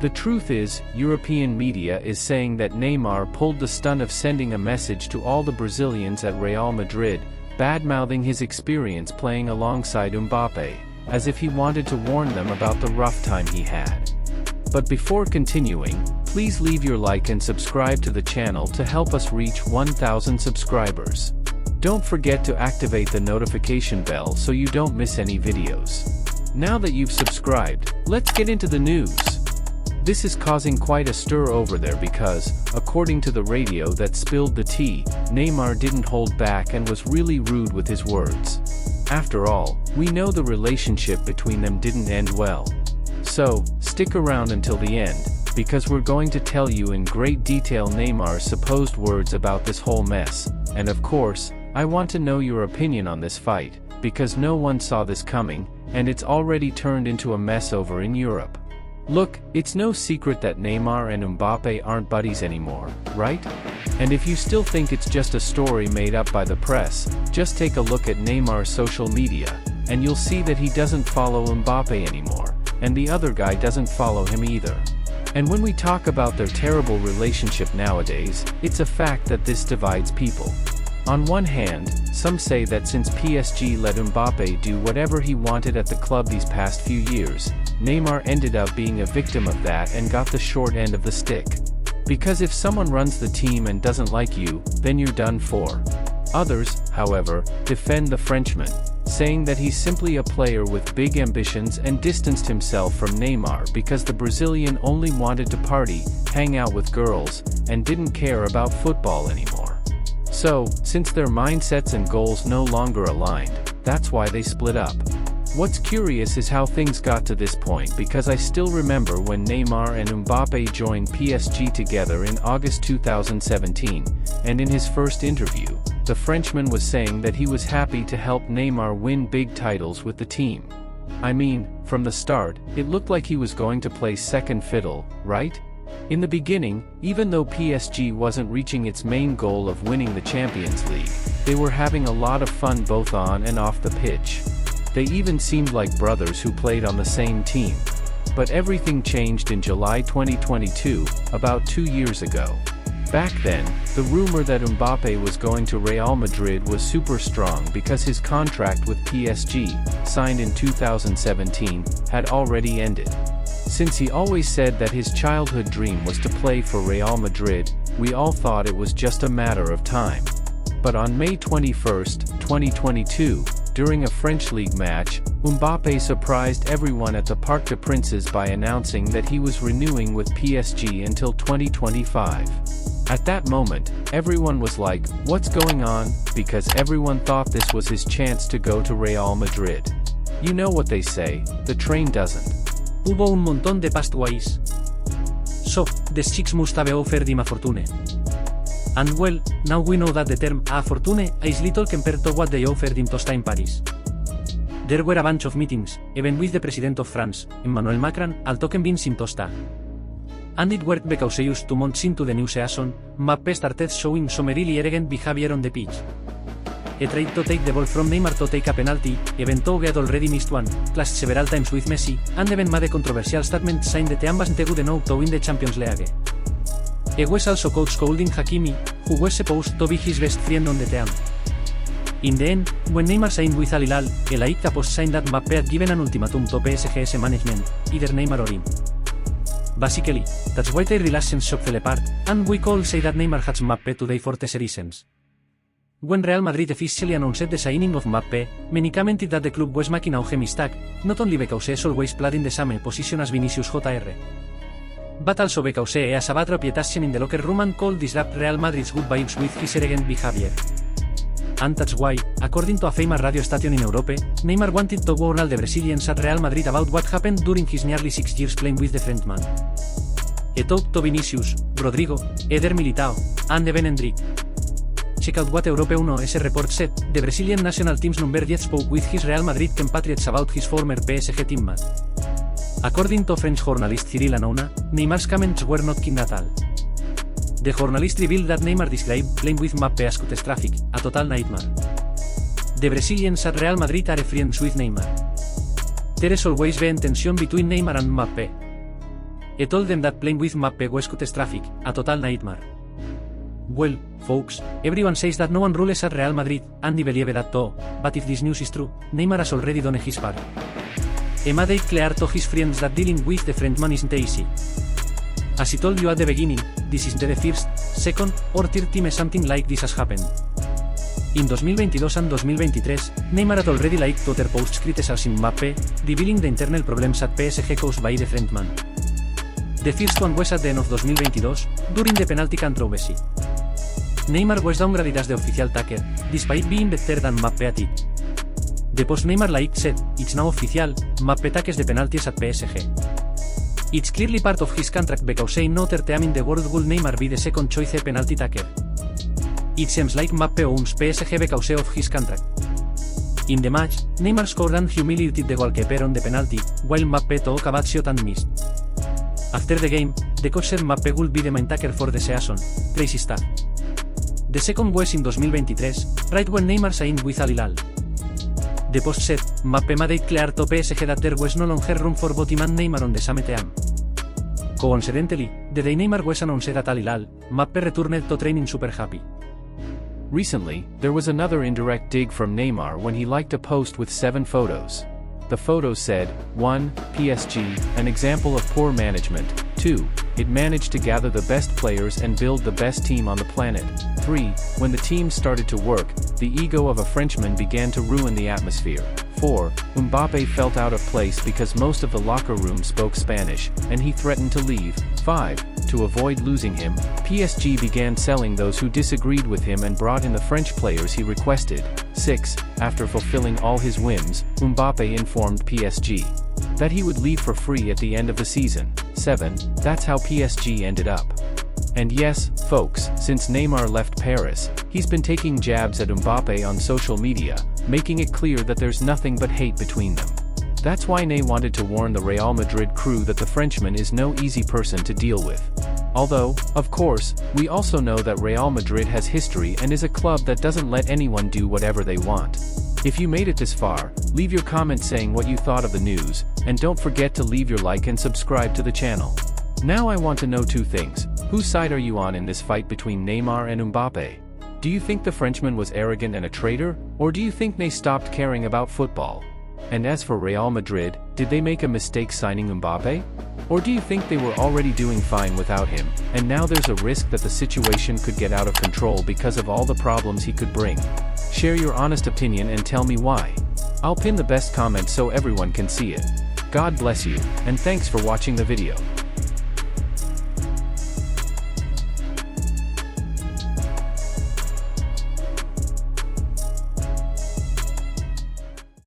The truth is, European media is saying that Neymar pulled the stunt of sending a message to all the Brazilians at Real Madrid, bad-mouthing his experience playing alongside MBAPPE, as if he wanted to warn them about the rough time he had. But before continuing, please leave your like and subscribe to the channel to help us reach 1,000 subscribers. Don't forget to activate the notification bell so you don't miss any videos. Now that you've subscribed, let's get into the news. This is causing quite a stir over there because, according to the radio that spilled the tea, Neymar didn't hold back and was really rude with his words. After all, we know the relationship between them didn't end well. So, stick around until the end, because we're going to tell you in great detail Neymar's supposed words about this whole mess, and of course, I want to know your opinion on this fight, because no one saw this coming, and it's already turned into a mess over in Europe. Look, it's no secret that Neymar and MBAPPE aren't buddies anymore, right? And if you still think it's just a story made up by the press, just take a look at Neymar's social media, and you'll see that he doesn't follow MBAPPE anymore, and the other guy doesn't follow him either. And when we talk about their terrible relationship nowadays, it's a fact that this divides people. On one hand, some say that since PSG let MBAPPE do whatever he wanted at the club these past few years, Neymar ended up being a victim of that and got the short end of the stick. Because if someone runs the team and doesn't like you, then you're done for. Others, however, defend the Frenchman, saying that he's simply a player with big ambitions and distanced himself from Neymar because the Brazilian only wanted to party, hang out with girls, and didn't care about football anymore. So, since their mindsets and goals no longer aligned, that's why they split up. What's curious is how things got to this point, because I still remember when Neymar and MBAPPE joined PSG together in August 2017, and in his first interview, the Frenchman was saying that he was happy to help Neymar win big titles with the team. I mean, from the start, it looked like he was going to play second fiddle, right? In the beginning, even though PSG wasn't reaching its main goal of winning the Champions League, they were having a lot of fun both on and off the pitch. They even seemed like brothers who played on the same team. But everything changed in July 2022, about 2 years ago. Back then, the rumor that MBAPPE was going to Real Madrid was super strong because his contract with PSG, signed in 2017, had already ended. Since he always said that his childhood dream was to play for Real Madrid, we all thought it was just a matter of time. But on May 21, 2022, during a French league match, MBAPPE surprised everyone at the Parc des Princes by announcing that he was renewing with PSG until 2025. At that moment, everyone was like, "What's going on?" because everyone thought this was his chance to go to Real Madrid. You know what they say, the train doesn't. Hubo un montón de pathways. So, the chicks must have offered him a fortune. And well, now we know that the term a fortune is little compared to what they offered him to stay in Paris. There were a bunch of meetings, even with the President of France, Emmanuel Macron, all to convince him to stay. And it worked because just 2 months into the new season, MBAPPE started showing some really arrogant behavior on the pitch. He tried to take the ball from Neymar to take a penalty, even though he had already missed one, clashed several times with Messi, and even made a controversial statement saying that the ambas good enough to win the Champions League. He was also caught scolding Hakimi, who was supposed to be his best friend on the team. In the end, when Neymar signed with Al Hilal, El Aïk post signed that MBAPPE had given an ultimatum to PSG's management, either Neymar or him. Basically, that's why their relationship fell apart, and we could say that Neymar hates MBAPPE today for 2 reasons. When Real Madrid officially announced the signing of MBAPPE, many commented that the club was making a huge mistake, not only because he is always played in the same position as Vinicius Jr., but also because he has a bad reputation in the locker room and could disrupt Real Madrid's good vibes with his arrogant behavior. And that's why, according to a famous radio station in Europe, Neymar wanted to warn all the Brazilians at Real Madrid about what happened during his nearly 6 years playing with the Frenchman. He talked to Vinicius, Rodrigo, Eder Militao, and even Endrick. Check out what Europe 1's report said. The Brazilian national team's number 10 spoke with his Real Madrid compatriots about his former PSG teammate. According to French journalist Cyril Hanouna, Neymar's comments were not kind at all. The journalist revealed that Neymar described playing with MBAPPE as catastrophic, a total nightmare. The Brazilians at Real Madrid are friends with Neymar. There is always been tension between Neymar and MBAPPE. He told them that playing with MBAPPE was catastrophic, a total nightmare. Well, folks, everyone says that no one rules at Real Madrid, and they believe that too, but if this news is true, Neymar has already done his part. He made it clear to his friends that dealing with the Frenchman isn't easy. As I told you at the beginning, this isn't the first, second, or third time something like this has happened. In 2022 and 2023, Neymar had already liked Twitter posts criticizing MBAPPE, revealing the internal problems at PSG caused by the Frenchman. The first one was at the end of 2022, during the penalty controversy. Neymar was downgraded as the official attacker, despite being better than MBAPPE at it. The post Neymar liked said, "It's now official, MBAPPE takes the penalties at PSG. It's clearly part of his contract because in no other team in the world will Neymar be the second choice penalty taker. It seems like MBAPPE owns PSG because of his contract." In the match, Neymar scored and humiliated the goalkeeper on the penalty, while MBAPPE took a bad shot and missed. After the game, the coach said MBAPPE would be the main taker for the season, praise staff. The second was in 2023, right when Neymar signed with Al Hilal. The post said, MBAPPE made it clear to PSG that there was no longer room for both him and Neymar on the same team. Coincidentally, the day Neymar was announced at Al Hilal, MBAPPE returned to training super happy. Recently, there was another indirect dig from Neymar when he liked a post with 7 photos. The photos said, 1. PSG, an example of poor management. 2. It managed to gather the best players and build the best team on the planet. 3. When the team started to work, the ego of a Frenchman began to ruin the atmosphere. 4. MBAPPE felt out of place because most of the locker room spoke Spanish, and he threatened to leave. 5. To avoid losing him, PSG began selling those who disagreed with him and brought in the French players he requested. 6. After fulfilling all his whims, MBAPPE informed PSG that he would leave for free at the end of the season. 7. That's how PSG ended up. And yes, folks, since Neymar left Paris, he's been taking jabs at MBAPPE on social media, making it clear that there's nothing but hate between them. That's why Ney wanted to warn the Real Madrid crew that the Frenchman is no easy person to deal with. Although, of course, we also know that Real Madrid has history and is a club that doesn't let anyone do whatever they want. If you made it this far, leave your comment saying what you thought of the news, and don't forget to leave your like and subscribe to the channel. Now I want to know 2 things. Whose side are you on in this fight between Neymar and MBAPPE? Do you think the Frenchman was arrogant and a traitor, or do you think Ney stopped caring about football? And as for Real Madrid, did they make a mistake signing MBAPPE? Or do you think they were already doing fine without him, and now there's a risk that the situation could get out of control because of all the problems he could bring? Share your honest opinion and tell me why. I'll pin the best comment so everyone can see it. God bless you, and thanks for watching the video.